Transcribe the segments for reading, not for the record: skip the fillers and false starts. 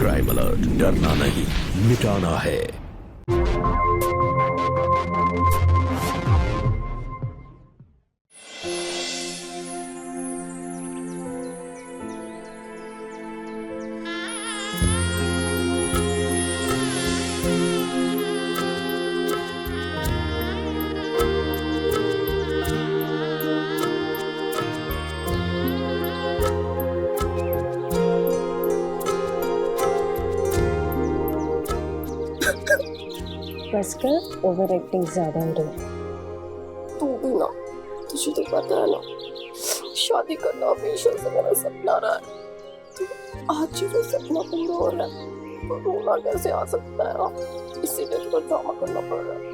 Crime alert, डरना नहीं मिटाना है। बस कर, ओवर एक्टिंग ज्यादा हो रही है। तू भी ना, तुझे तो पता है ना, शादी करना हमेशा से मेरा सपना रहा है। तो आज ही वो सपना पूरा हो रहा है, तो रोना कैसे आ सकता है ना? इसीलिए थोड़ा ड्रामा करना पड़ रहा है।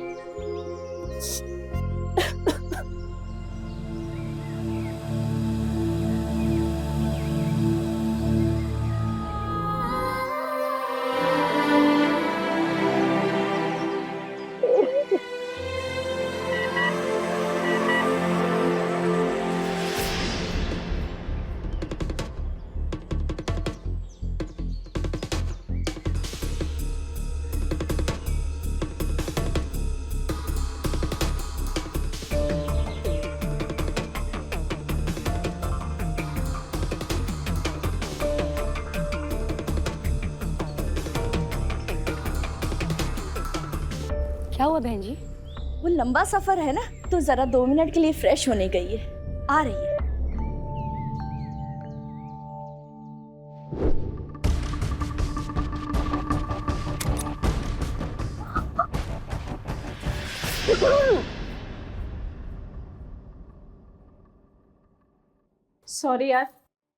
क्या हुआ बहन जी? वो लंबा सफर है ना, तो जरा 2 मिनट के लिए फ्रेश होने गई है, आ रही है। सॉरी यार,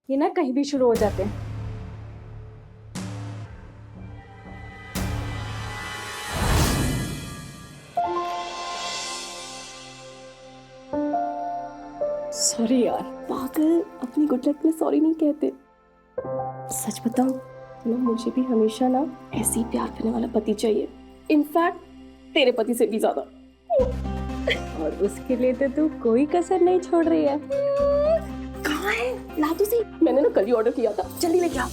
ये ना कहीं भी शुरू हो जाते हैं। सॉरी यार, पागल, अपनी गुड लक में सॉरी नहीं कहते। सच बताऊं ना, मुझे भी हमेशा ना ऐसे ही प्यार करने वाला पति चाहिए, इनफैक्ट तेरे पति से भी ज्यादा। और उसके लिए तो तू कोई कसर नहीं छोड़ रही है। कहाँ है? ला तो सही, मैंने ना कल ही ऑर्डर किया था, जल्दी लेके आ।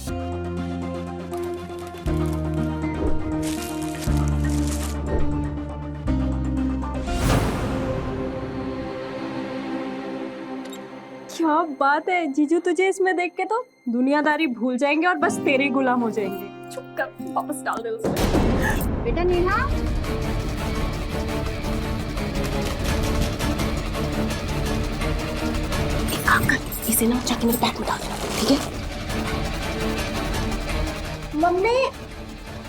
क्या बात है जीजू, तुझे इसमें देख के तो दुनियादारी भूल जाएंगे और बस तेरे गुलाम हो जाएंगे। चुप कर, वापस डाल दे उसमें। बेटा नेहा, एक काम कर, इसे ना जाके मेरे बैग में डाल देना, ठीक है? मम्मी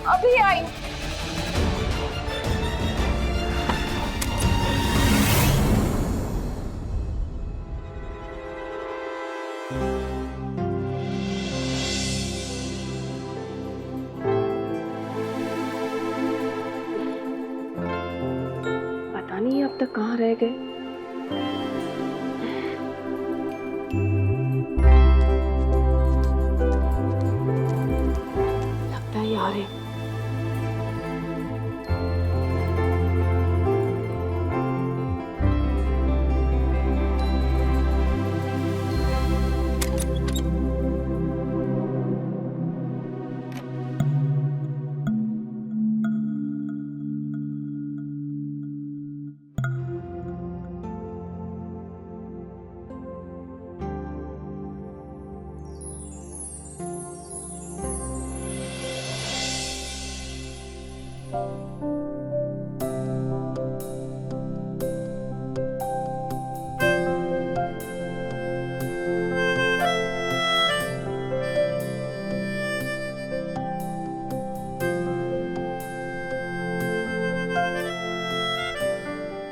अभी आई। पता नहीं अब तक कहाँ रह गए। लगता है यार है।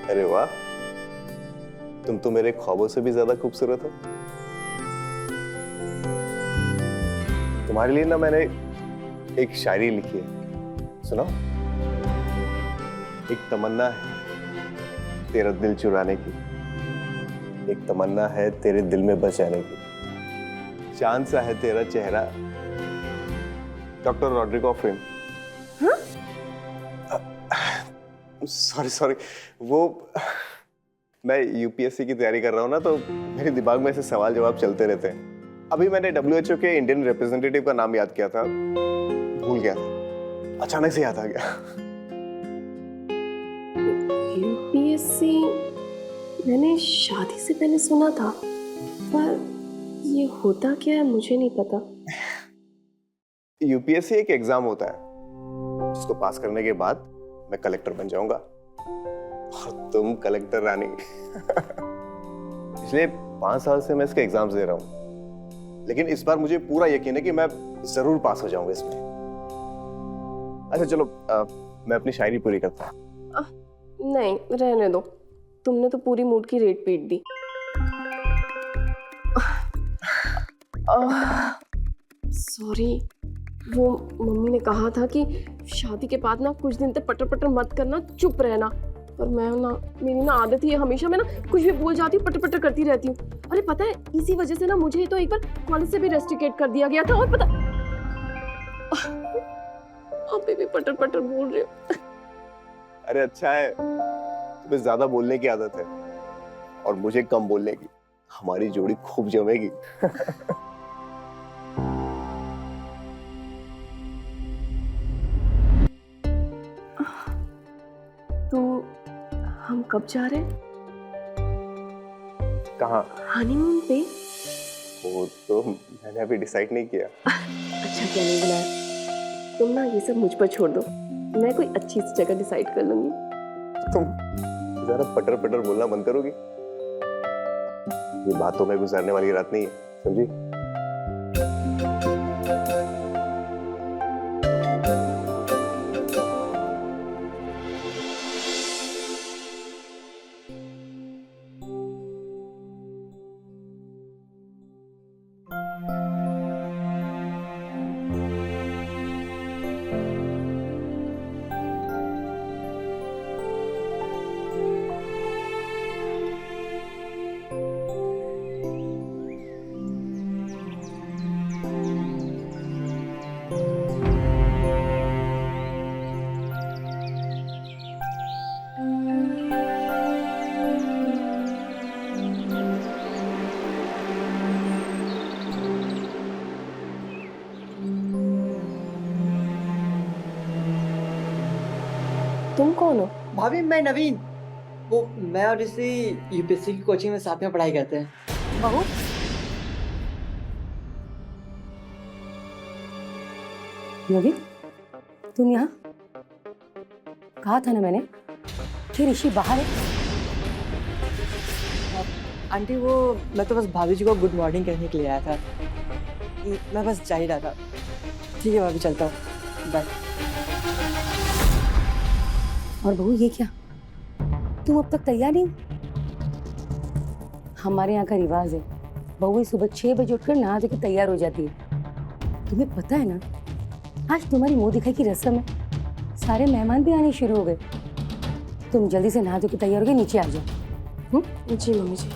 अरे वाह, तुम तो मेरे ख्वाबों से भी ज्यादा खूबसूरत हो। तुम्हारे लिए ना मैंने एक शायरी लिखी है, सुनो। एक तमन्ना है तेरा दिल चुराने की, एक तमन्ना है तेरे दिल में बस जाने की। चांद सा है तेरा चेहरा, डॉक्टर रॉड्रिगो फ्रेम। सॉरी, वो मैं यूपीएससी की तैयारी कर रहा हूँ ना, तो मेरे दिमाग में ऐसे सवाल जवाब चलते रहते हैं। अभी मैंने WHO के इंडियन रिप्रेजेंटेटिव का नाम याद किया था, भूल गया था, अचानक से याद आ गया। यूपीएससी मैंने शादी से पहले सुना था, पर ये होता क्या है मुझे नहीं पता। यूपीएससी एक एग्जाम होता है जिसको पास करने के बाद मैं कलेक्टर बन जाऊंगा और तुम कलेक्टर रानी। पिछले 5 साल से मैं इसके एग्जाम्स दे रहा हूँ, लेकिन इस बार मुझे पूरा यकीन है कि मैं जरूर पास हो जाऊंगा इसमें। अच्छा चलो, मैं अपनी शायरी पूरी करता हूँ। नहीं, रहने दो, तुमने तो पूरी मूड की रेट पीट दी। सॉरी, वो मम्मी ने कहा था कि शादी के बाद ना कुछ दिन तक पटर पटर मत करना, चुप रहना। पर मैं ना, मेरी ना आदत ही है, हमेशा मैं ना कुछ भी बोल जाती हूँ, पटर पटर करती रहती हूँ। अरे पता है, इसी वजह से ना मुझे तो एक बार कॉलेज से भी रेस्ट्रिकेट कर दिया गया था। और पता, अभी भी पटर पटर बोल रही हूँ। अरे अच्छा है, तुम्हें ज्यादा बोलने की आदत है और मुझे कम बोलने की। हमारी जोड़ी खूब जमेगी। तो हम कब जा रहे हैं? कहाँ? हनीमून पे? वो तो मैंने अभी डिसाइड नहीं किया। अच्छा क्या नहीं बुलाया? तुम ना ये सब मुझ पर छोड़ दो, मैं कोई अच्छी सी जगह डिसाइड कर लूंगी। तुम जरा पटर पटर बोलना बंद करोगी? ये बातों में गुजारने वाली रात नहीं है, समझी? तुम कौन हो? भाभी मैं नवीन, वो मैं और ऋषि यूपीएससी की कोचिंग में साथ में पढ़ाई करते हैं। बहू, नवीन, तुम यहाँ? कहा था ना मैंने कि ऋषि बाहर है। आंटी वो मैं तो बस भाभी जी को गुड मॉर्निंग कहने के लिए आया था, मैं बस जा ही रहा था। ठीक है भाभी, चलता हूँ, बाय। और बहू ये क्या, तुम अब तक तैयार नहीं? हमारे यहाँ का रिवाज है, बहू सुबह 6 बजे उठकर नहा धो के तैयार हो जाती है। तुम्हें पता है ना, आज तुम्हारी मुंह दिखाई की रस्म है, सारे मेहमान भी आने शुरू हो गए। तुम जल्दी से नहा धो के तैयार हो गए, नीचे आ जाओ। जी मम्मी जी।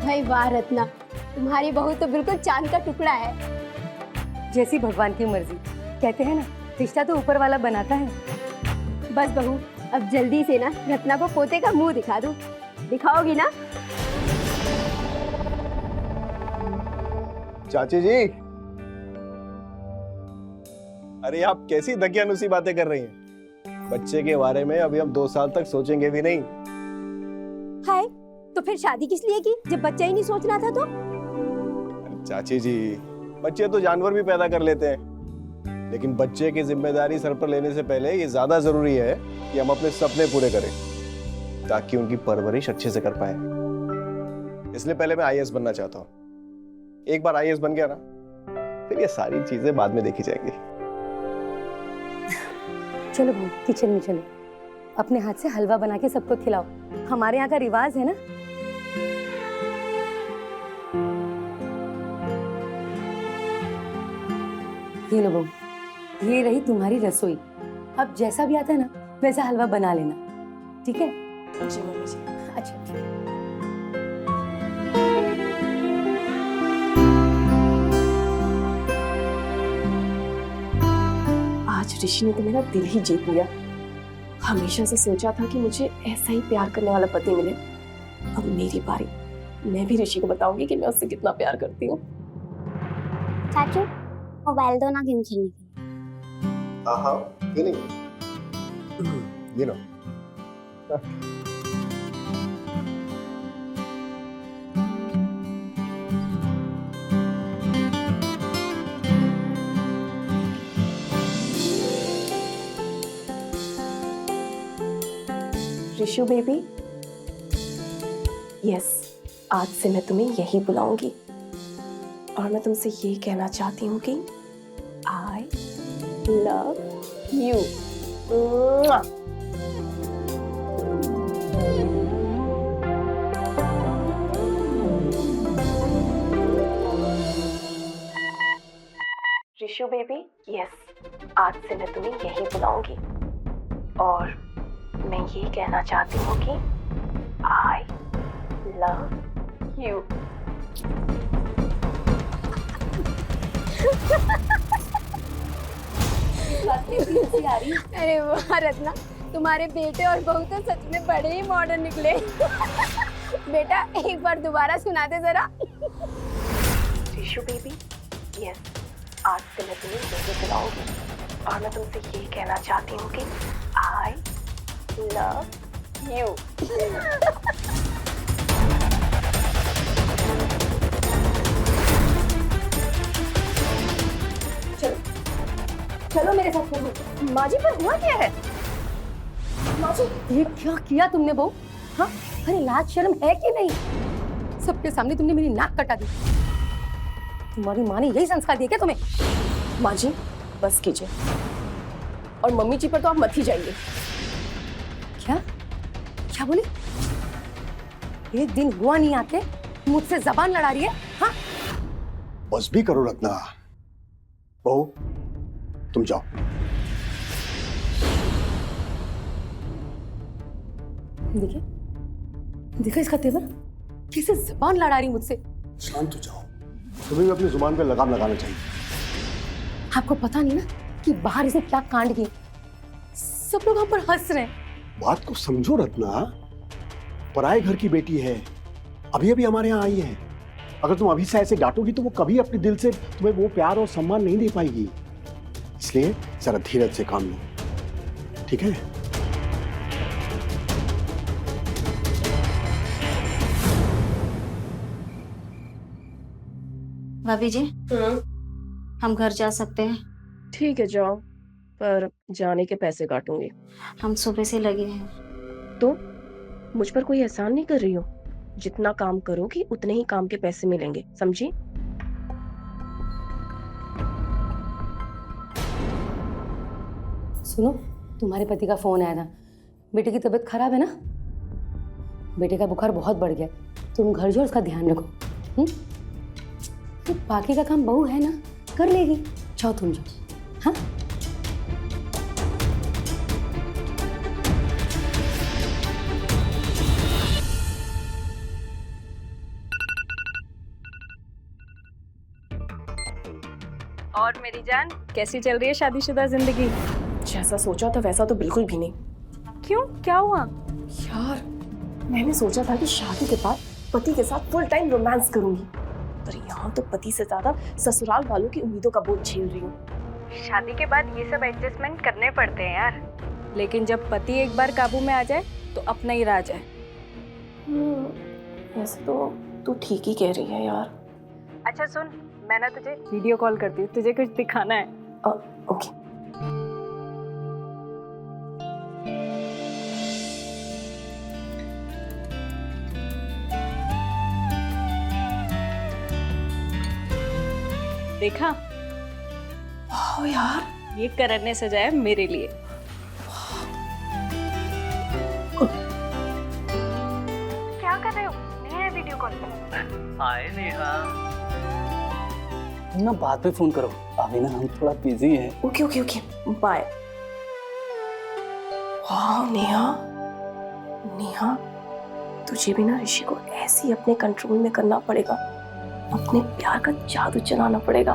भाई वाह रत्ना, तुम्हारी बहू तो बिल्कुल चांद का टुकड़ा है। जैसी भगवान की मर्जी, कहते हैं ना रिश्ता तो ऊपर वाला बनाता है। बस बहू, अब जल्दी से ना रत्ना को पोते का मुंह दिखा दो। दिखाओगी ना? चाची जी, अरे आप कैसी दकियानुसी बातें कर रही हैं? बच्चे के बारे में अभी हम 2 साल तक सोचेंगे भी नहीं। हाय, तो फिर शादी किस लिए की जब बच्चा ही नहीं सोचना था? तो चाची जी, बच्चे तो जानवर भी पैदा कर लेते हैं, लेकिन बच्चे की जिम्मेदारी सर पर लेने से पहले ये ज्यादा जरूरी है कि हम अपने सपने पूरे करें ताकि उनकी परवरिश अच्छे से कर पाए। इसलिए पहले मैं आईएएस बनना चाहता हूँ। एक बार आईएएस बन गया ना, फिर ये सारी चीजें बाद में देखी जाएंगी। चलो बहू, किचन में चलो, अपने हाथ से हलवा बना के सबको खिलाओ। हमारे यहाँ का रिवाज है ना। ये लो बहू, ये रही तुम्हारी रसोई। अब जैसा भी आता है ना वैसा हलवा बना लेना, ठीक है? जी मम्मी जी। अच्छा ठीक है। ऋषि ने तो मेरा दिल ही जीत लिया। हमेशा से सोचा था कि मुझे ऐसा ही प्यार करने वाला पति मिले। अब मेरी बारी, मैं भी ऋषि को बताऊंगी कि मैं उससे कितना प्यार करती हूँ। चाचू मोबाइल दो ना गेम खेलने के लिए। हाँ, ये नहीं, ये लो। ऋषु बेबी, यस, आज से मैं तुम्हें यही बुलाऊंगी और मैं तुमसे ये कहना चाहती हूँ कि I love you. Rishu baby, yes, आज से मैं तुम्हें यही बुलाऊंगी और मैं ये कहना चाहती हूँ कि आई लव यू। अरे वाह रत्ना, तुम्हारे बेटे और बहू तो सच में बड़े ही मॉडर्न निकले। बेटा एक बार दोबारा सुना दे जरा। ऋषु बेबी, यस, आज से मैं तुम्हें यही बुलाऊंगी और मैं तुमसे ये कहना चाहती हूँ कि आई लव यू। चलो चलो मेरे साथ चलो। माँ जी, पर हुआ क्या है? माँ जी, ये क्या किया तुमने बहू? हाँ, अरे लाज शर्म है कि नहीं? सबके सामने तुमने मेरी नाक कटा दी। तुम्हारी माँ ने यही संस्कार दिए क्या तुम्हें? माँ जी बस कीजिए, और मम्मी जी पर तो आप मत ही जाइए। क्या क्या बोली? एक दिन हुआ नहीं आके मुझसे जबान लड़ा रही है? हाँ, बस भी करो रत्ना। बहू, तुम जाओ। देखिए देखो इसका तेवर, कैसे जबान लड़ा रही मुझसे। शांत हो जाओ, तुम्हें भी अपनी जुबान पे लगाम लगाना चाहिए। आपको पता नहीं ना कि बाहर इसने क्या कांड की? सब लोग हम पर हंस रहे हैं। बात को समझो रत्ना, पराए घर की बेटी है, अभी अभी हमारे यहाँ आई है। अगर तुम अभी से ऐसे डांटोगी तो वो कभी अपने दिल से तुम्हें वो प्यार और सम्मान नहीं दे पाएगी। इसलिए जरा धीरज से काम लो, ठीक है? भाभी जी, हम घर जा सकते हैं? ठीक है जाओ, पर जाने के पैसे काटूंगी। हम सुबह से लगे हैं। तो मुझ पर कोई एहसान नहीं कर रही हो। जितना काम करोगी उतने ही काम के पैसे मिलेंगे, समझी? सुनो, तुम्हारे पति का फोन आया था। बेटे की तबीयत खराब है ना? बेटे का बुखार बहुत बढ़ गया। तुम घर जाओ, उसका ध्यान रखो। तो बाकी का काम बहू है ना, कर लेगी। जाओ तुम जाओ। हाँ, और मेरी जान, कैसी चल रही है शादीशुदा जिंदगी? जैसा सोचा था वैसा तो बिल्कुल भी नहीं। क्यों, क्या हुआ? यार, मैंने सोचा था कि शादी के बाद पति के साथ फुल टाइम रोमांस करूंगी, पर यहाँ तो पति से ज्यादा ससुराल वालों की उम्मीदों का बोझ झेल रही हूँ। शादी के बाद ये सब एडजस्टमेंट करने पड़ते हैं यार, लेकिन जब पति एक बार काबू में आ जाए तो अपना ही राज है। वैसे तो तू ठीक ही कह रही है यार। अच्छा सुन, मैं ना तुझे वीडियो कॉल करती हूँ, तुझे कुछ दिखाना है। ओके। देखा? वाह यार, ये करण ने सजाया मेरे लिए। क्या कर रहे हो? नहीं है वीडियो कॉल पे? आए नेहा, तुम ना बाद में फोन करो, अभी ना हम थोड़ा बिजी हैं। Okay okay okay, bye. वाह नेहा, नेहा तुझे भी ना ऋषि को ऐसे ही अपने कंट्रोल में करना पड़ेगा, अपने प्यार का जादू चलाना पड़ेगा,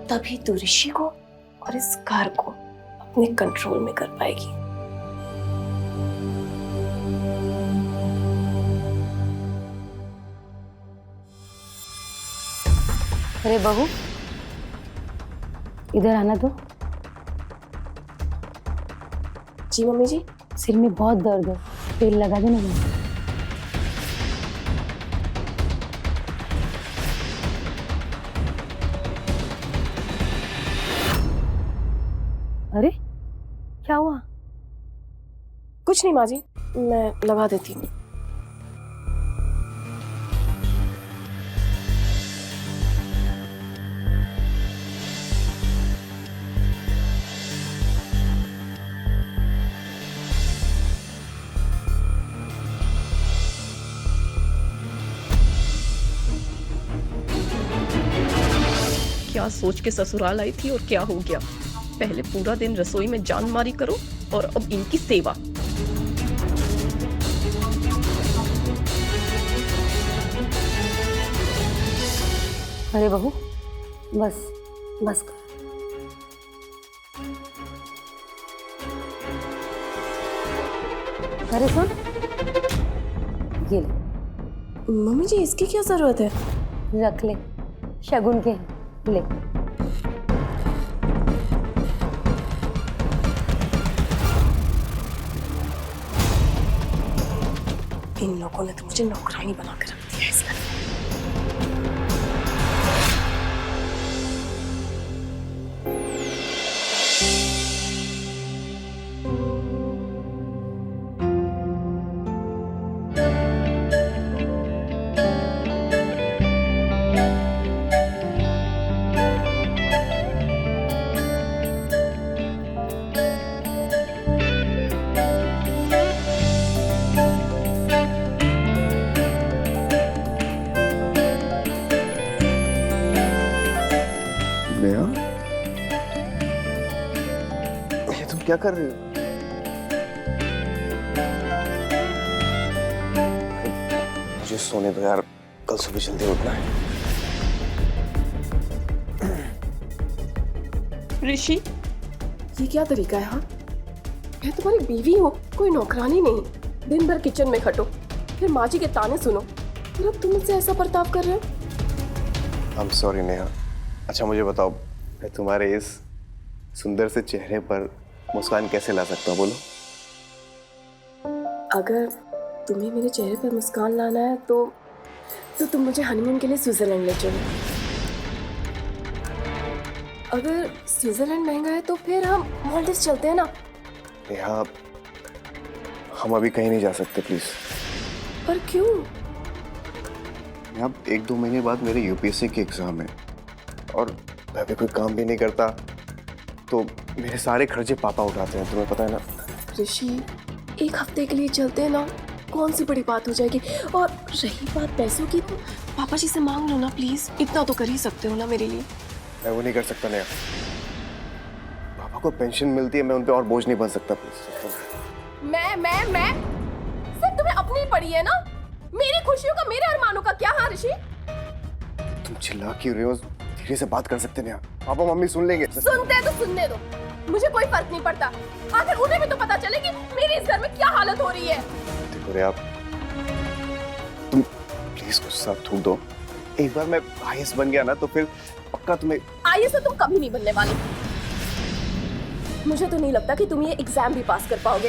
तभी तू ऋषि को और इस घर को अपने कंट्रोल में कर पाएगी। अरे बहू, इधर आना तो। जी मम्मी जी। सिर में बहुत दर्द है, तेल लगा देना मुझे। अरे क्या हुआ? कुछ नहीं माँ जी, मैं लगा देती हूँ। क्या सोच के ससुराल आई थी और क्या हो गया? पहले पूरा दिन रसोई में जान मारी करो और अब इनकी सेवा। अरे बहू, बस बस कर। अरे सुन, ये ले, मम्मी जी इसकी क्या जरूरत है? रख ले, शगुन के हैं, ले। इन लोगों ने तो मुझे नौकरानी बना कर रख दिया है इस घर में। नेहा, ये तुम क्या कर रहे हो? मुझे सोने दो यार, कल सुबह जल्दी उठना है। ऋषि, ये क्या तरीका है? हाँ, मैं तुम्हारी बीवी हूँ, कोई नौकरानी नहीं। दिन भर किचन में खटो, फिर माँ जी के ताने सुनो, फिर अब तुम मुझसे ऐसा बर्ताव कर रहे हो? I am sorry Neha. अच्छा मुझे बताओ, मैं तुम्हारे इस सुंदर से चेहरे पर मुस्कान कैसे ला सकता हूँ, बोलो? अगर तुम्हें मेरे चेहरे पर मुस्कान लाना है तो तुम मुझे हनीमून के लिए स्विट्जरलैंड ले चलो। अगर स्विट्जरलैंड महंगा है तो फिर हम मालदीव्स चलते हैं ना। नेहा, हम अभी कहीं नहीं जा सकते प्लीज। पर क्यों? नेहा, 1-2 महीने बाद मेरे यूपीएससी के एग्जाम है और मैं भी कोई काम भी नहीं करता, तो मेरे सारे खर्चे पापा उठाते हैं, तुम्हें पता है ना। ऋषि, 1 हफ्ते के लिए चलते हैं ना, कौन सी बड़ी बात हो जाएगी। और रही बात पैसों की, तो पापा जी से मांग लो ना प्लीज, इतना तो कर ही सकते हो ना मेरे लिए। मैं वो नहीं कर सकता नेहा, पापा को पेंशन मिलती है, मैं उन पे और बोझ नहीं बन सकता प्लीज। मैं सिर्फ तुम्हें अपनी पड़ी है ना, मेरी खुशियों का, मेरे अरमानों का क्या? हाँ ऋषि, तुम चिल्ला क्यों रहे हो? धीरे से बात कर सकते हैं, पापा मम्मी सुन लेंगे। सुनते हैं तो सुनने दो, मुझे कोई फर्क नहीं पड़ता। आखिर उन्हें भी तो पता चले कि मेरी इस घर में क्या हालत हो रही है। देखो रे, आप तुम प्लीज गुस्सा थूक दो। एक बार मैं आईएएस बन गया ना तो फिर पक्का तुम्हें। आईएएस तो तुम कभी नहीं बनने वाले। मुझे तो नहीं लगता कि तुम ये एग्जाम भी पास कर पाओगे।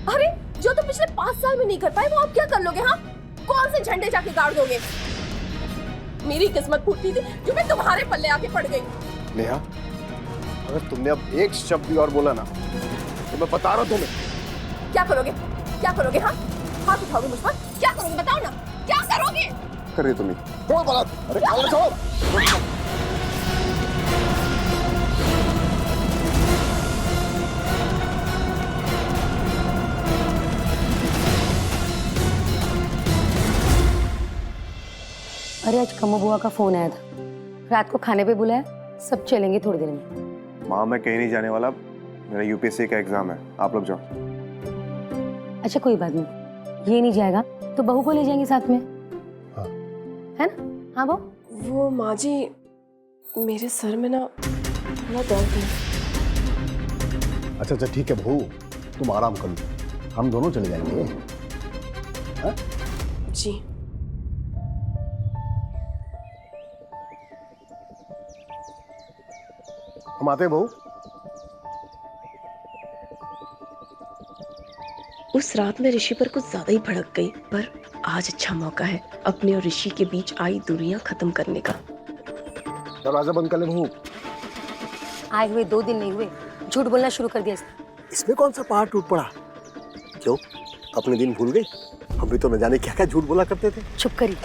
अरे जो तुम पिछले 5 साल में नहीं कर पाए वो आप क्या कर लोगे? हाँ, कौन से झंडे जाके गाड़ दोगे? मेरी किस्मत फूटी थी जो मैं तुम्हारे पल्ले आके पड़ गई। नेहा, अगर तुमने अब एक शब्द भी और बोला ना तो मैं बता रहा हूं तुम्हें। क्या करोगे? क्या करोगे? हाँ, हाथ उठाओगे मुझ पर? क्या करोगे बताओ ना, क्या करोगे? कर रही तुम्हें बोल बोला। अरे क्या छोड़। अरे आज कमो बुआ का फोन आया था, रात को खाने पे बुलाया, सब चलेंगे थोड़ी देर में। माँ, मैं कहीं नहीं जाने वाला, मेरा यूपीएससी का एग्जाम है, आप लोग जाओ। अच्छा कोई बात नहीं, ये नहीं जाएगा तो बहू को ले जाएंगे साथ में। हाँ। है ना? हाँ बहू। वो माँ जी, मेरे सर में ना थोड़ा दर्द है। अच्छा ठीक है बहू, तुम आराम कर लो, हम दोनों चले जाएंगे। हाँ? जी। हम आते हैं बहू। उस रात में ऋषि पर कुछ ज्यादा ही भड़क गई, पर आज अच्छा मौका है अपने और ऋषि के बीच आई दूरियां खत्म करने का। दरवाजा बंद कर ले बहू। आए हुए 2 दिन नहीं हुए, झूठ बोलना शुरू कर दिया इसने। इसमें कौन सा पहाड़ टूट पड़ा? क्यों, अपने दिन भूल गई? हम भी तो न जाने क्या क्या झूठ बोला करते थे। चुप करी।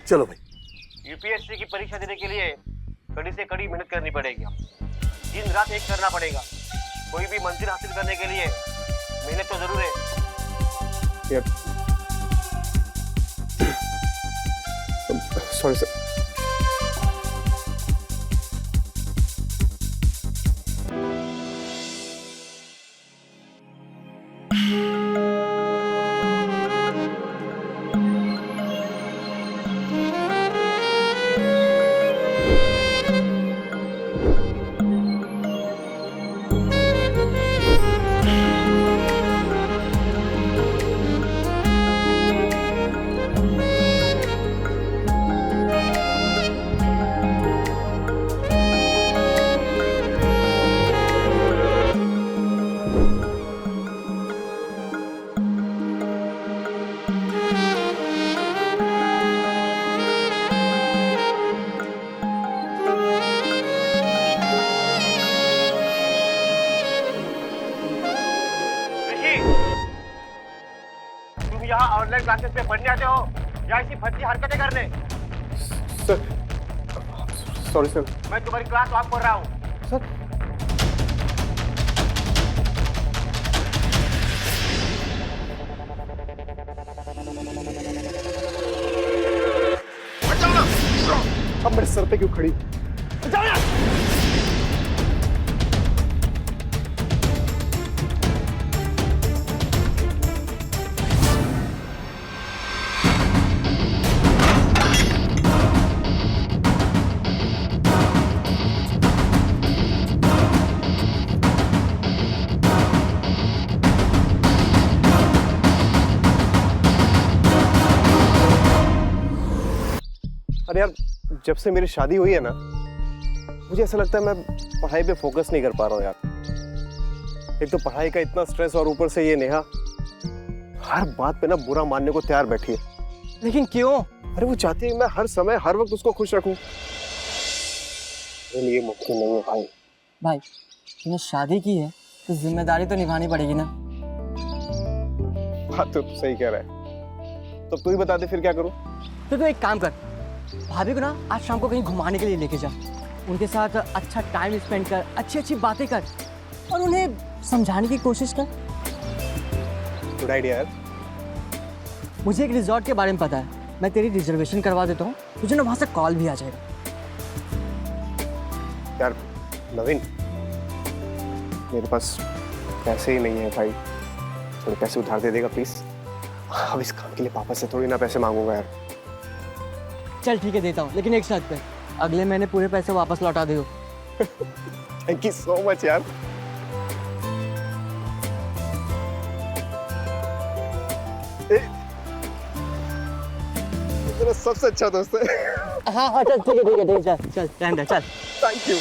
चलो भाई। यूपीएससी की परीक्षा देने के लिए कड़ी से कड़ी मेहनत करनी पड़ेगी। दिन रात एक करना पड़ेगा। कोई भी मंजिल हासिल करने के लिए मेहनत तो जरूर है। Sorry sir. यहाँ ऑनलाइन क्लासेस पे पढ़ने आते हो या ऐसी फर्जी हरकतें करने? Sir, sorry sir. मैं तुम्हारी क्लास ऑफ कर रहा हूँ। सर, अब मेरे सर पे क्यों खड़ी? अरे यार, जब से मेरी शादी हुई है ना, मुझे ऐसा लगता है मैं पढ़ाई पे फोकस नहीं कर पा रहा हूँ यार। एक तो पढ़ाई का इतना स्ट्रेस और ऊपर से ये नेहा हर बात पे ना बुरा मानने को तैयार बैठी है। लेकिन क्यों? अरे वो चाहती है मैं हर समय हर वक्त उसको खुश रखूं। मेरे लिए मुमकिन नहीं है भाई। भाई, तुमने शादी की है तो जिम्मेदारी तो निभानी पड़ेगी ना। बात तो सही कह रहा है। तो तू ही बता दे फिर क्या करूं? तो तू एक काम कर, भाभी को ना आज शाम को कहीं घुमाने के लिए लेके जा। उनके साथ अच्छा टाइम स्पेंड कर, अच्छी अच्छी बातें कर और उन्हें समझाने की कोशिश कर। गुड आइडिया यार। मुझे एक रिजॉर्ट के बारे में पता है, मैं तेरी रिजर्वेशन करवा देता हूँ, तुझे ना वहाँ से कॉल भी आ जाएगा। यार नवीन, मेरे पास पैसे ही नहीं है भाई, थोड़े पैसे उधार दे देगा प्लीज। अब इस काम के लिए पापा से थोड़ी ना पैसे मांगूंगा यार। चल ठीक है, देता हूँ, लेकिन एक शर्त पे, अगले महीने पूरे पैसे वापस लौटा दो। थैंक यू सो मच यार। मेरा सबसे अच्छा दोस्त है। हाँ हाँ चल ठीक है ठीक है ठीक है, चल चल टाइम चल। Thank you.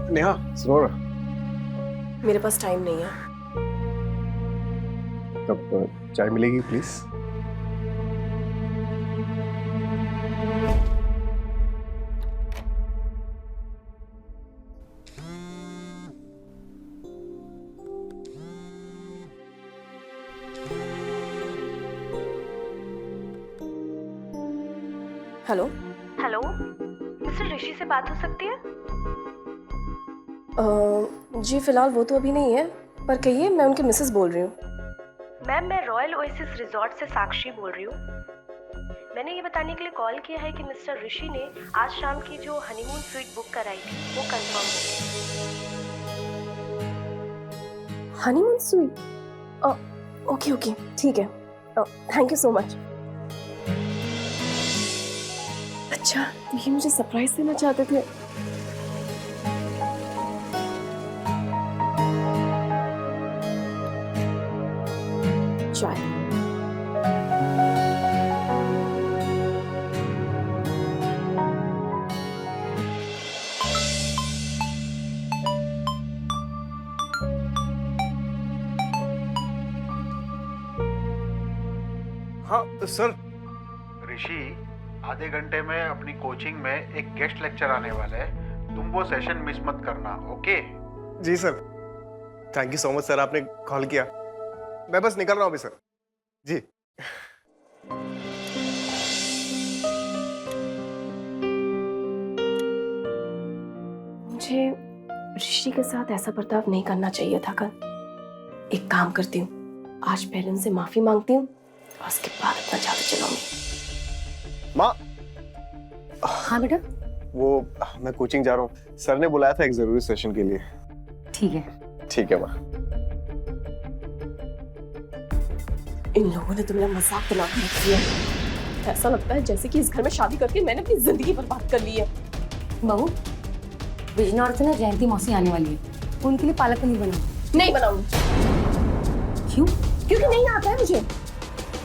नेहा सुनो ना, मेरे पास टाइम नहीं है। तब चाय मिलेगी प्लीज? हेलो हेलो, मिस्टर ऋषि से बात हो सकती है? जी फिलहाल वो तो अभी नहीं है, पर कहिए, मैं उनकी मिसेस बोल रही हूँ। मैम, मैं रॉयल ओएसिस रिजॉर्ट से साक्षी बोल रही हूँ। मैंने ये बताने के लिए कॉल किया है कि मिस्टर ऋषि ने आज शाम की जो हनीमून स्वीट बुक कराई थी वो कंफर्म हो गई। Honeymoon sweet? ओके ओके, ठीक है, थैंक यू सो मच। अच्छा, तो ये मुझे सरप्राइज देना चाहते थे। चाय। हाँ सर। ऋषि, आधे घंटे में अपनी कोचिंग में एक गेस्ट लेक्चर आने वाला है, तुम वो सेशन मिस मत करना, ओके? जी sir, thank you so much sir, आपने कॉल किया। मैं बस निकल रहा हूँ अभी सर। जी। मुझे ऋषि के साथ ऐसा बर्ताव नहीं करना चाहिए था कल। एक काम करती हूँ, आज पेरेंट्स से माफी मांगती हूँ और उसके बाद अपना जादू चलाऊंगी। माँ। हाँ बेटा। वो मैं कोचिंग जा रहा हूँ, सर ने बुलाया था एक जरूरी सेशन के लिए। ठीक है। ठीक है माँ। इन लोगों ने तो मेरा मजाक बना के रख दिया। ऐसा लगता है जैसे कि इस घर में शादी करके मैंने अपनी जिंदगी बर्बाद कर ली है। बहू, बिजनौर से ना जयंती मौसी आने वाली है, उनके लिए पालक पनीर बनाओ। नहीं बनाऊंगी। क्यों? क्योंकि नहीं आता है मुझे।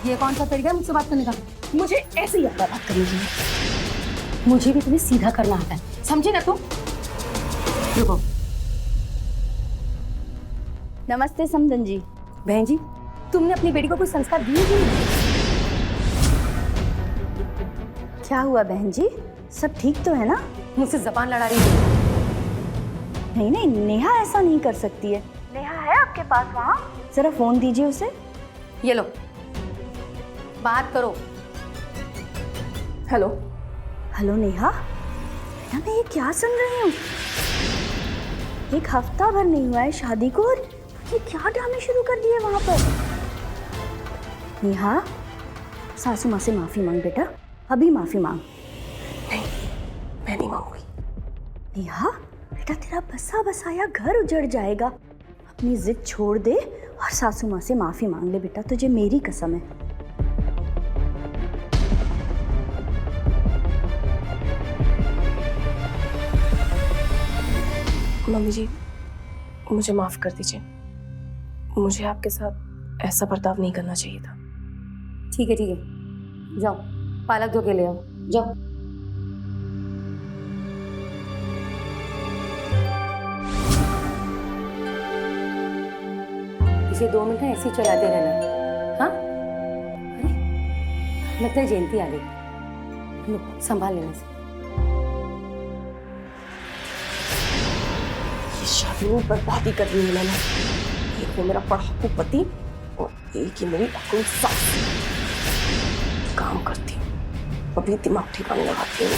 ये कौन सा तरीका है मुझसे बात करने का? मुझे ऐसे ही आता है बात करने की। मुझे भी तुम्हें सीधा करना आता है, समझे ना तुम? रुको। नमस्ते समधन जी। बहन जी, तुमने अपनी बेटी को कुछ संस्कार दिए कि नहीं? क्या हुआ बहन जी, सब ठीक तो है ना? मुझसे जबान लड़ा रही है। नहीं नहीं, नेहा ऐसा नहीं कर सकती है। नेहा है आपके पास वहाँ? जरा फोन दीजिए उसे। ये लो, बात करो। हेलो। हेलो नेहा, बेटा मैं ये क्या सुन रही हूँ? एक हफ्ता भर नहीं हुआ है शादी को और ये क्या ड्रामे शुरू कर दिए वहाँ पर? नेहा, सासू माँ से माफी मांग बेटा, अभी माफी मांग। नहीं, मैं नहीं मांगूंगी। नेहा बेटा, तेरा बसा बसाया घर उजड़ जाएगा। अपनी जिद छोड़ दे और सासू माँ से माफी मांग ले बेटा, तुझे मेरी कसम है। मम्मी जी, मुझे माफ कर दीजिए। मुझे आपके साथ ऐसा बर्ताव नहीं करना चाहिए था। ठीक है, जाओ पालक धो के ले आओ, जाओ। इसे 2 मिनट ऐसे ही चलाते रहना। हाँ, अरे लगता है जयंती आ गई। लो, संभाल लेने से। ये शादी में बर्बादी कर रही है मैंने। एक वो मेरा पढ़ाकू पति और एक ही मेरी अकुल सास। काम करती हूँ, अभी दिमाग ठिकाने लगाती हूँ।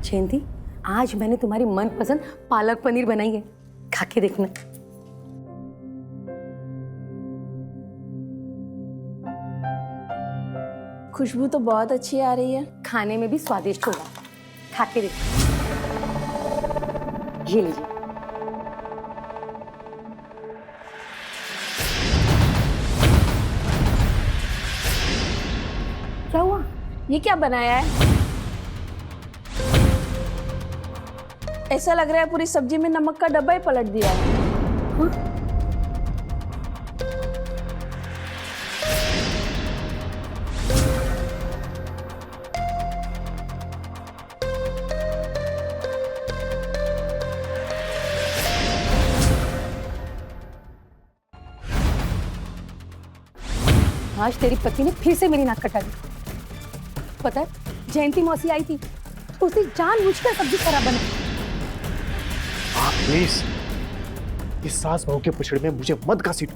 जयंती, आज मैंने तुम्हारी मनपसंद पालक पनीर बनाई है, खा के देखना। खुशबू तो बहुत अच्छी आ रही है। खाने में भी स्वादिष्ट होगा, खा के देखना। ये लीजिए। क्या हुआ? ये क्या बनाया है? ऐसा लग रहा है पूरी सब्जी में नमक का डब्बा ही पलट दिया है। आज तेरी पति ने फिर से मेरी नाक कटा दी। पता है, जयंती मौसी आई थी तो उसने जानबूझकर सब्जी खराब बनाई। प्लीज इस सास बहू के पिछड़े में मुझे मत घसीटो।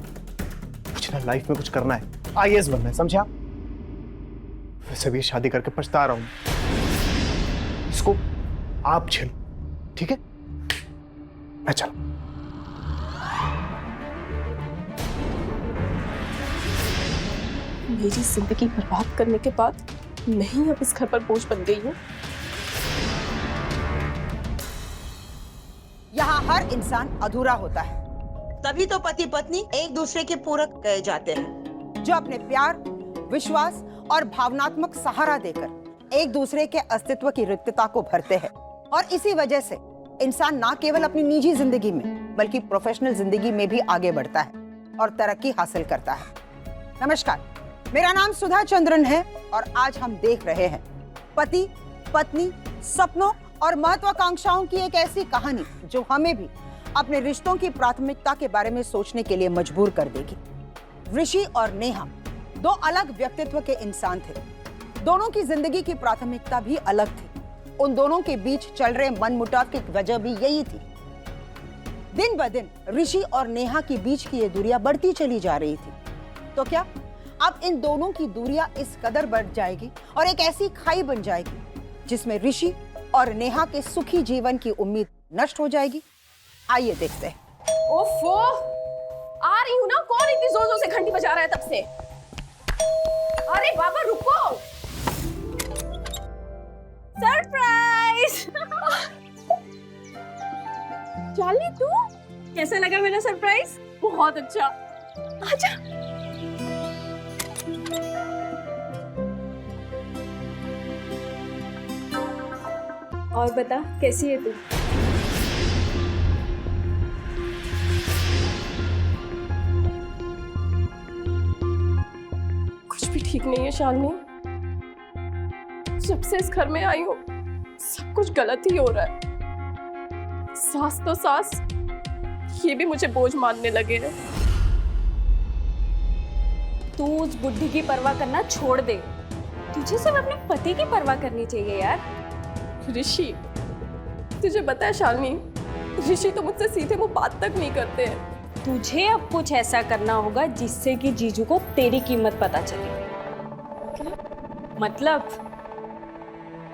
मुझे ना लाइफ में कुछ करना है, IAS बनना है, समझे आप? वैसे भी शादी करके पछता रहा हूं। इसको आप झेलो, ठीक है? मैं चल। मेरी जिंदगी बर्बाद करने के बाद मैं ही अब इस घर पर बोझ बन गई हूँ। यहाँ हर इंसान अधूरा होता है, तभी तो पति पत्नी एक दूसरे के पूरक कहे जाते हैं, जो अपने प्यार, विश्वास और भावनात्मक सहारा देकर एक दूसरे के अस्तित्व की रिक्तता को भरते हैं। और इसी वजह से इंसान न केवल अपनी निजी जिंदगी में बल्कि प्रोफेशनल जिंदगी में भी आगे बढ़ता है और तरक्की हासिल करता है। नमस्कार, मेरा नाम सुधा चंद्रन है और आज हम देख रहे हैं पति, पत्नी, सपनों और महत्वाकांक्षाओं की एक ऐसी कहानी जो हमें भी अपने रिश्तों की प्राथमिकता के बारे में सोचने के लिए मजबूर कर देगी। ऋषि और नेहा दो अलग व्यक्तित्व के इंसान थे। दोनों की जिंदगी की प्राथमिकता भी अलग थी। उन दोनों के बीच चल रहे मनमुटाव की वजह भी यही थी। दिन ब दिन ऋषि और नेहा के बीच की ये दूरियां बढ़ती चली जा रही थी। तो क्या अब इन दोनों की दूरियां इस कदर बढ़ जाएगी और एक ऐसी खाई बन जाएगी जिसमें ऋषि और नेहा के सुखी जीवन की उम्मीद नष्ट हो जाएगी? आइए देखते हैं। ओफो, आ रही हूँ ना। कौन इतनी जोर जोर से घंटी बजा रहा है तब से? अरे बाबा रुको। सरप्राइज। चाली तू कैसा लगा मेरा सरप्राइज? बहुत अच्छा। आजा। और बता, कैसी है तू? कुछ भी ठीक नहीं है शालिनी। जब से इस घर में आई हूँ सब कुछ गलत ही हो रहा है। सास तो सास, ये भी मुझे बोझ मानने लगे हैं। तू उस बुद्धि की परवाह करना छोड़ दे। तुझे सिर्फ अपने पति की परवाह करनी चाहिए यार। ऋषि, तुझे पता है शालिनी, ऋषि तो मुझसे सीधे मुंह बात तक नहीं करते हैं। तुझे अब कुछ ऐसा करना होगा जिससे कि जीजू को तेरी कीमत पता चले।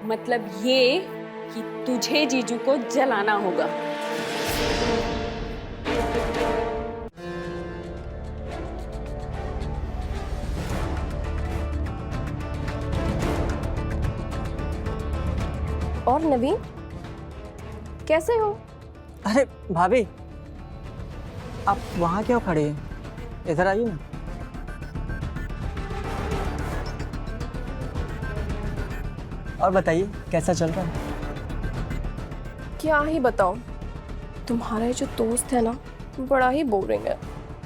मतलब ये कि तुझे जीजू को जलाना होगा। और नवीन, कैसे हो? अरे भाभी, आप वहाँ क्यों खड़े हैं? इधर आइए ना। और बताइए कैसा चल रहा है? क्या ही बताऊं, तुम्हारा जो दोस्त है ना, बड़ा ही बोरिंग है।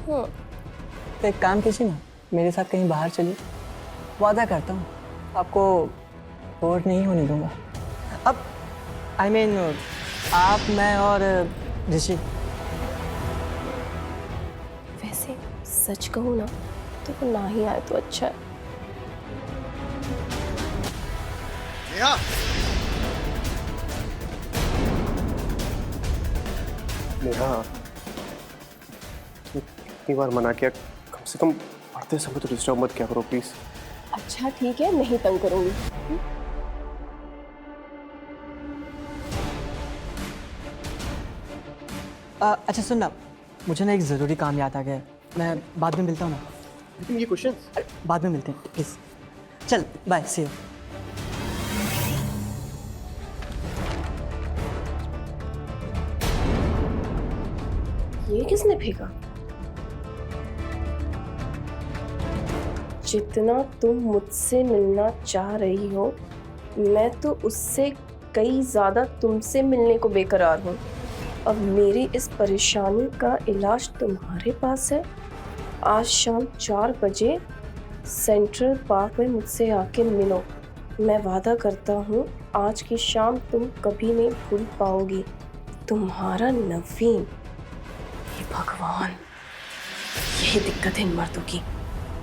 तो एक काम कीजिए ना, मेरे साथ कहीं बाहर चलिए। वादा करता हूँ आपको बोर नहीं होने दूंगा। अब I mean, आप, मैं और ऋषि। वैसे सच कहूँ ना तो ना ही आए तो अच्छा है। नेहा, नेहा, कितनी बार मना किया, कम से कम पढ़ते समय तो डिस्टर्ब मत किया करो प्लीज। अच्छा ठीक है, नहीं तंग करूंगी। अच्छा सुनना, मुझे ना एक ज़रूरी काम याद आ गया है। मैं बाद में मिलता हूँ ना। लेकिन ये क्वेश्चन बाद में मिलते हैं प्लीज़। चल बाय, सी यू। ये किसने फेंका? जितना तुम मुझसे मिलना चाह रही हो, मैं तो उससे कई ज्यादा तुमसे मिलने को बेकरार हूँ। अब मेरी इस परेशानी का इलाज तुम्हारे पास है। आज शाम 4 बजे सेंट्रल पार्क में मुझसे आके मिलो। मैं वादा करता हूँ आज की शाम तुम कभी नहीं भूल पाओगी। तुम्हारा नवीन। हे भगवान, यही दिक्कत है इन मर्दों की,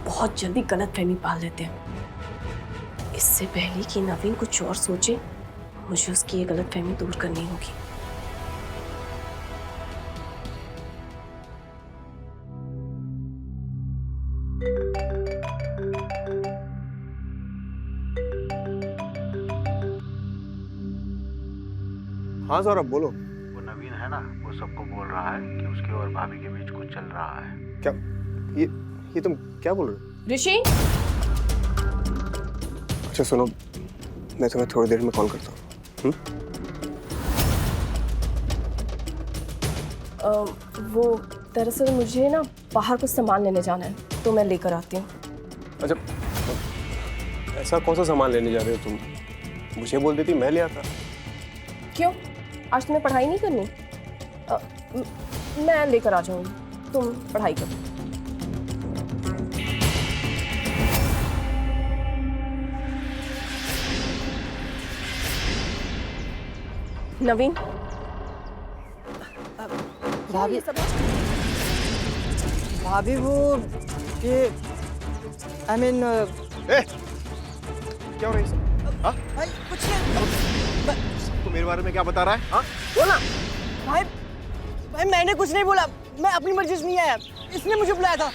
बहुत जल्दी गलतफहमी पाल लेते हैं। इससे पहले कि नवीन कुछ और सोचे, मुझे उसकी ये गलतफहमी दूर करनी होगी। हाँ सौरभ बोलो। वो नवीन है ना, वो सबको बोल रहा है कि उसके और भाभी के बीच कुछ चल रहा है। क्या ये तुम क्या बोल रहे हो? ऋषि, अच्छा सुनो, मैं तुम्हें थोड़ी देर में कॉल करता हूँ। वो दरअसल मुझे ना बाहर कुछ सामान लेने जाना है, तो मैं लेकर आती हूँ। अच्छा, ऐसा कौन सा सामान लेने जा रहे हो तुम? मुझे बोल देती, मैं ले आता। क्यों, आज तुम्हें पढ़ाई नहीं करनी? मैं लेकर आ जाऊंगी, तुम पढ़ाई करो। नवीन, भाभी भाभी वो ये आई मीन क्या हो रही है? हाँ? कुछ नहीं। तो मेरे बारे में क्या बता रहा है? हाँ? बोला भाई मैंने कुछ नहीं बोला, मैं अपनी मर्जी से नहीं आया, इसने मुझे बुलाया था।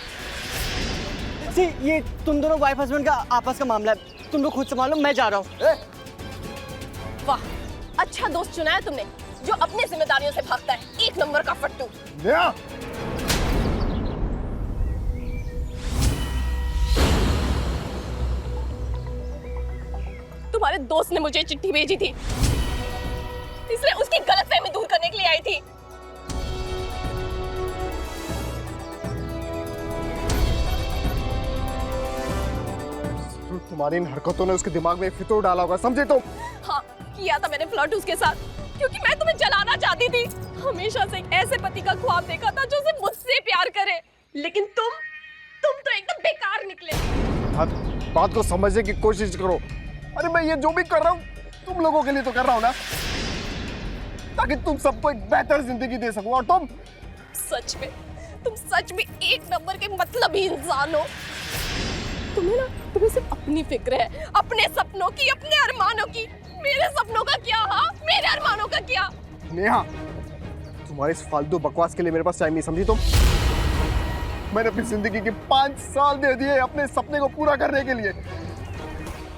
जी ये तुम दोनों वाइफ हस्बैंड का आपस का मामला है, तुम लोग खुद संभालो, मैं जा रहा हूँ। वाह, अच्छा दोस्त चुना है तुमने, जो अपनी जिम्मेदारियों से भागता है। एक नंबर का फट्टू। तुम्हारे दोस्त ने मुझे चिट्ठी भेजी थी, इसलिए उसकी गलतफहमी दूर करने के लिए आई थी। तुम्हारी इन हरकतों ने उसके दिमाग में फितूर डाला होगा, समझे तुम? हाँ, किया था मैंने फ्लर्ट उसके साथ, क्योंकि मैं तुम्हें जलाना चाहती थी। हमेशा से एक ऐसे पति का ख्वाब देखा था जो सिर्फ मुझसे प्यार करे, लेकिन तुम तो एकदम बेकार निकले। बात को समझने की कोशिश करो। अरे मैं ये जो भी कर रहा हूँ तुम लोगों के लिए तो कर रहा हूँ ना, ताकि तुम सबको एक बेहतर जिंदगी दे सकूं। और तुम सच में एक नंबर के मतलबी इंसान हो। तुम्हें सिर्फ अपनी फिक्र है, अपने सपनों की, अपने अरमानों की। मेरे सपनों का क्या? हाँ, मेरे अरमानों का क्या? नेहा, तुम्हारे इस फालतू बकवास के लिए मेरे पास टाइम नहीं, समझी तुम? मैंने अपनी जिंदगी के 5 साल दे दिए अपने सपने को पूरा करने के लिए।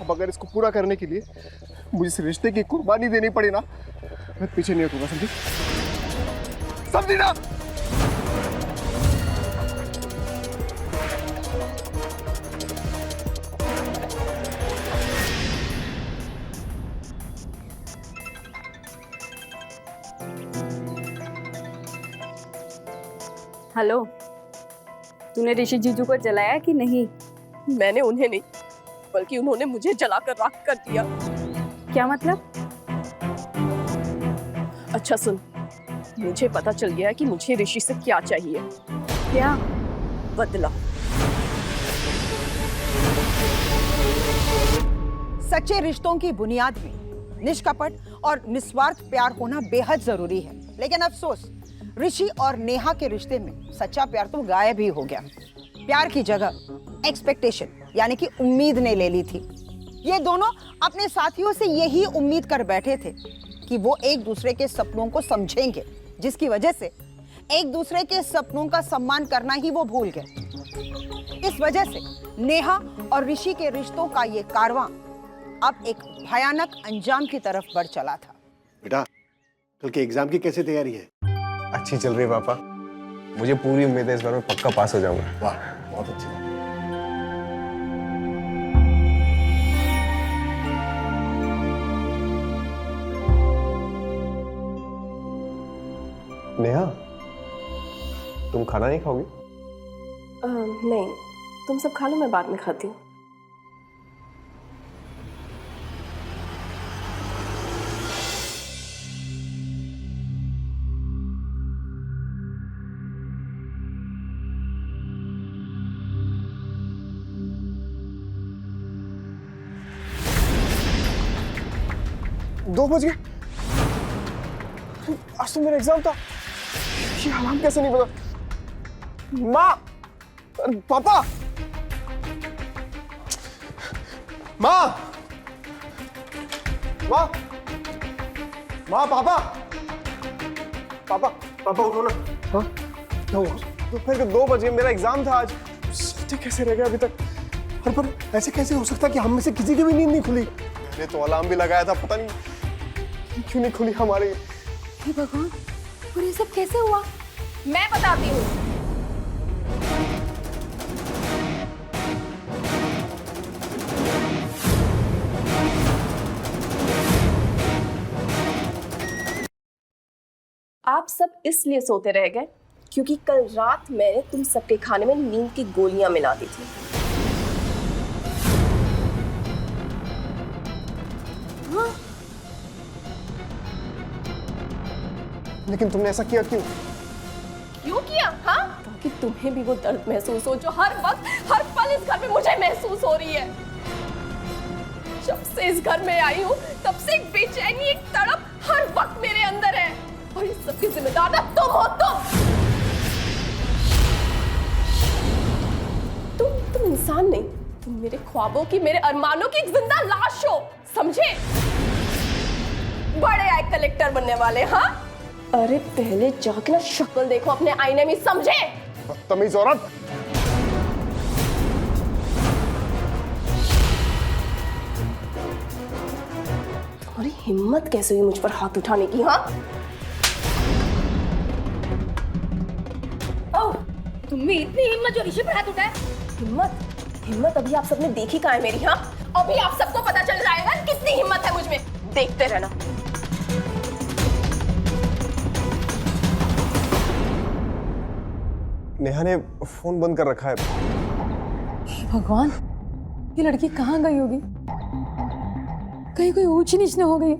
अब अगर इसको पूरा करने के लिए मुझे इस रिश्ते की कुर्बानी देनी पड़ी ना, मैं पीछे नहीं हटूंगा, समझी? समझी ना? हेलो, तूने ऋषि जीजू को जलाया कि नहीं? मैंने उन्हें नहीं, बल्कि उन्होंने मुझे जलाकर राख कर दिया। क्या मतलब? अच्छा सुन, मुझे पता चल गया कि मुझे ऋषि से क्या चाहिए। क्या? बदला। सच्चे रिश्तों की बुनियाद में निष्कपट और निस्वार्थ प्यार होना बेहद जरूरी है, लेकिन अफसोस ऋषि और नेहा के रिश्ते में सच्चा प्यार तो गायब ही हो गया। प्यार की जगह एक्सपेक्टेशन यानी कि उम्मीद ने ले ली थी। ये दोनों अपने साथियों से यही उम्मीद कर बैठे थे कि वो एक दूसरे के सपनों को समझेंगे, जिसकी वजह से एक दूसरे के सपनों का सम्मान करना ही वो भूल गए। इस वजह से नेहा और ऋषि के रिश्तों का ये कारवां अब एक भयानक अंजाम की तरफ बढ़ चला था। बेटा, कल के एग्जाम की कैसी तैयारी है? अच्छी चल रही है पापा, मुझे पूरी उम्मीद है इस बार मैं पक्का पास हो जाऊंगा। वाह, बहुत अच्छी। नेहा, तुम खाना नहीं खाओगी? नहीं, तुम सब खा लो, मैं बाद में खाती हूँ। दो बज गए। आज तो मेरा एग्जाम था, ये अलार्म कैसे नहीं बजा? माँ, पापा, माँ, माँ, माँ, पापा, पापा, पापा उठो ना। हाँ, क्या हुआ? दोपहर के 2 बजे, मेरा एग्जाम था आज। सोते कैसे रह गया अभी तक? पर ऐसे कैसे हो सकता कि हम में से किसी की भी नींद नहीं खुली? मैंने तो अलार्म भी लगाया था, पता नहीं क्यों नहीं खुली हमारी। हे भगवान, और ये सब कैसे हुआ? मैं बताती हूँ। आप सब इसलिए सोते रह गए क्योंकि कल रात मैंने तुम सबके खाने में नींद की गोलियां मिला दी थी। हाँ? लेकिन तुमने ऐसा किया क्यों? क्यों किया? हाँ, ताकि तुम्हें भी वो दर्द महसूस हो जो हर वक्त हर पल इस घर में मुझे महसूस हो रही है। जब से इस घर में आई हूँ तब से एक बेचैनी, एक तड़प हर वक्त मेरे अंदर है, और इस सबकी जिम्मेदार ना तुम हो। तुम इंसान नहीं, तुम मेरे ख्वाबों की, मेरे अरमानों की एक जिंदा लाश हो, समझे? बड़े आए कलेक्टर बनने वाले। हाँ, अरे पहले जाके ना शक्ल देखो अपने आईने में, समझे? बदतमीज औरत। तुम्हारी हिम्मत कैसे हुई मुझ पर हाथ उठाने की? हाँ, तुम भी इतनी हिम्मत जो ऋषि पर हाथ उठाए? हिम्मत अभी आप सबने देखी कहाँ है मेरी? हाँ, अभी आप सबको पता चल जाएगा कितनी हिम्मत है मुझ में। देखते रहना। नेहा ने फोन बंद कर रखा है। हे भगवान, ये लड़की कहाँ गई होगी? कहीं कोई ऊंची नीच न हो गई?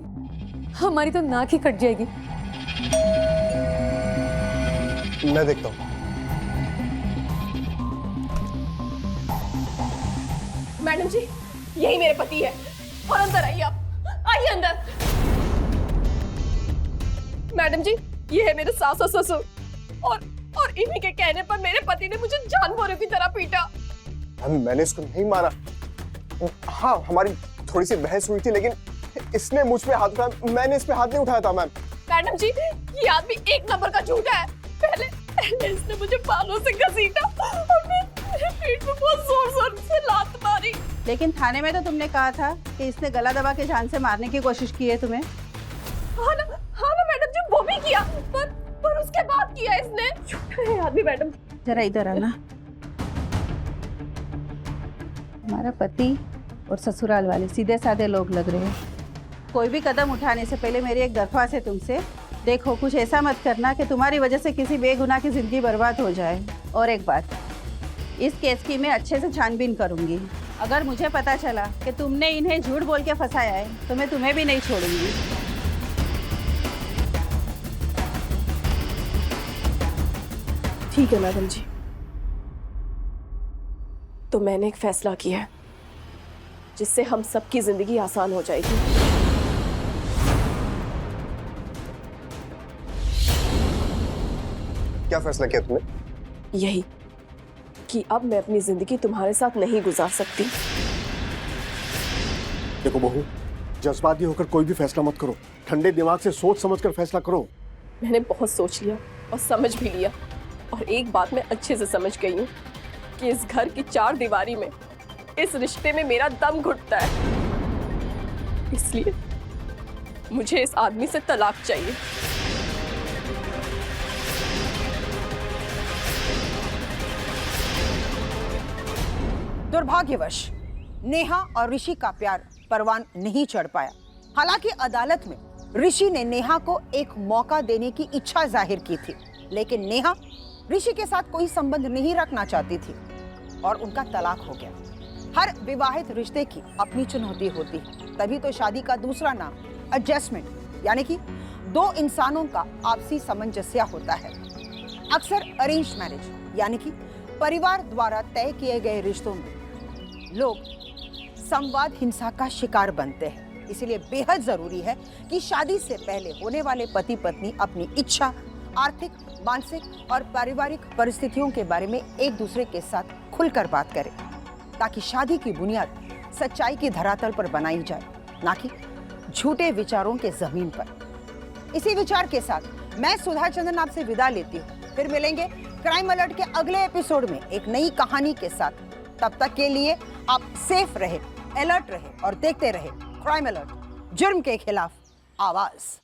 हमारी तो नाक ही कट जाएगी। मैं देखता हूँ। मैडम जी, यही मेरे पति है, और अंदर आइए आप, आइए अंदर। मैडम जी, ये है मेरे सास और ससुर, और इन्हीं के कहने पर मेरे पति ने मुझे जानवरों की तरह पीटा। मैंने इसको नहीं मारा। हाँ, हमारी थोड़ी सी बहस हुई थी, लेकिन इसने मुझ पे हाथ उठाया, मैंने इस पे हाथ नहीं उठाया था। मैडम जी, ये आदमी एक नंबर का झूठा है। पहले इसने मुझे बालों से घसीटा और मेरे पीठ में बहुत जोर से लात मारी। लेकिन थाने में तो तुमने कहा था कि इसने गला दबा के जान से मारने की कोशिश की है तुम्हें। हाँ ना मैडम जी, वो भी किया, पर उसके बाद किया इसने। झूठा है आदमी। मैडम जरा इधर आना। हमारा पति और ससुराल वाले सीधे साधे लोग लग रहे हैं। कोई भी कदम उठाने से पहले मेरी एक दरख्वास्त है तुमसे, देखो कुछ ऐसा मत करना कि तुम्हारी वजह से किसी बेगुनाह की जिंदगी बर्बाद हो जाए। और एक बात, इस केस की मैं अच्छे से छानबीन करूंगी। अगर मुझे पता चला कि तुमने इन्हें झूठ बोल के फंसाया है तो मैं तुम्हें भी नहीं छोड़ूंगी। ठीक है मैडम जी, तो मैंने एक फैसला किया है जिससे हम सबकी जिंदगी आसान हो जाएगी। क्या फैसला किया तुमने? यही कि अब मैं अपनी जिंदगी तुम्हारे साथ नहीं गुजार सकती। देखो बहू, जज्बाती होकर कोई भी फैसला मत करो, ठंडे दिमाग से सोच समझकर फैसला करो। मैंने बहुत सोच लिया और समझ भी लिया, और एक बात मैं अच्छे से समझ गई हूँ कि इस घर की चार दीवारी में, इस रिश्ते में मेरा दम घुटता है। इसलिए मुझे इस आदमी से तलाक चाहिए। दुर्भाग्यवश नेहा और ऋषि का प्यार परवान नहीं चढ़ पाया। हालांकि अदालत में ऋषि ने नेहा को एक मौका देने की इच्छा जाहिर की थी, लेकिन नेहा ऋषि के साथ कोई संबंध नहीं रखना चाहती थी और उनका तलाक हो गया। हर विवाहित रिश्ते की अपनी चुनौती होती है, तभी तो शादी का दूसरा नाम एडजस्टमेंट, यानी कि दो इंसानों का आपसी सामंजस्य होता है। अक्सर अरेंज मैरिज, यानी कि परिवार द्वारा तय किए गए रिश्तों में लोग संवाद हिंसा का शिकार बनते हैं। इसलिए बेहद जरूरी है कि शादी से पहले होने वाले पति पत्नी अपनी इच्छा, आर्थिक, मानसिक और पारिवारिक परिस्थितियों के बारे में एक दूसरे के साथ खुलकर बात करें, ताकि शादी की बुनियाद सच्चाई की धरातल पर बनाई जाए, ना कि झूठे विचारों के जमीन पर। इसी विचार के साथ मैं सुधा चंदन आपसे विदा लेती हूँ। फिर मिलेंगे क्राइम अलर्ट के अगले एपिसोड में एक नई कहानी के साथ। तब तक के लिए आप सेफ रहे, अलर्ट रहे और देखते रहे क्राइम अलर्ट, जुर्म के खिलाफ आवाज।